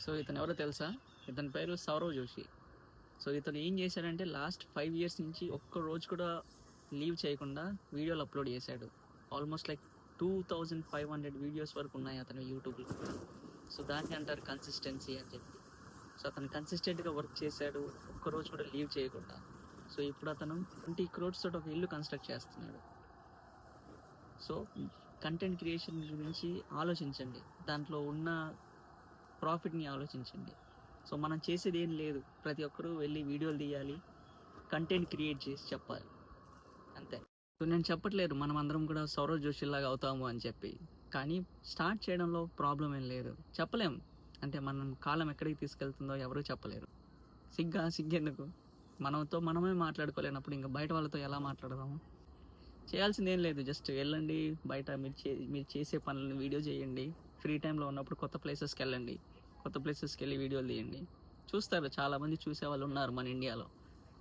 So ఇతను ఎవరో తెలుసా? ఇతని పేరు సౌరవ్ జోషి. సో ఇతను ఏం చేశాడంటే లాస్ట్ 5 ఇయర్స్ నుంచి ఒక్క రోజు కూడా లీవ్ చేయకుండా వీడియోలు అప్లోడ్ చేశాడు. ఆల్మోస్ట్ లైక్ 2500 వీడియోస్ వరకు ఉన్నాయి అతను యూట్యూబ్లో. సో దాన్ని అంటారు కన్సిస్టెన్సీ అని చెప్పి. సో అతను కన్సిస్టెంట్గా వర్క్ చేశాడు, ఒక్కరోజు కూడా లీవ్ చేయకుండా. సో ఇప్పుడు అతను 20 crores తోటి ఒక ఇల్లు కన్స్ట్రక్ట్ చేస్తున్నాడు. సో కంటెంట్ క్రియేషన్ గురించి ఆలోచించండి, దాంట్లో ఉన్న ప్రాఫిట్ని ఆలోచించండి. సో మనం చేసేది ఏం లేదు, ప్రతి ఒక్కరూ వెళ్ళి వీడియోలు తీయాలి, కంటెంట్ క్రియేట్ చేసి చెప్పాలి, అంతే. సో నేను చెప్పట్లేదు మనం అందరం కూడా సౌరవ్ జోషిలాగా అవుతాము అని చెప్పి, కానీ స్టార్ట్ చేయడంలో ప్రాబ్లం ఏం లేదు. చెప్పలేం, అంటే మనం కాలం ఎక్కడికి తీసుకెళ్తుందో ఎవరూ చెప్పలేరు. సిగ్గెందుకు? మనతో మనమే మాట్లాడుకోలేనప్పుడు ఇంకా బయట వాళ్ళతో ఎలా మాట్లాడదాము? చేయాల్సింది ఏం లేదు, జస్ట్ వెళ్ళండి బయట, మీరు చేసే పనులను వీడియో చేయండి. ఫ్రీ టైంలో ఉన్నప్పుడు కొత్త ప్లేసెస్కి వెళ్ళండి, కొత్త ప్లేసెస్కి వెళ్ళి వీడియోలు తీయండి. చూస్తారు, చాలామంది చూసే వాళ్ళు ఉన్నారు మన ఇండియాలో.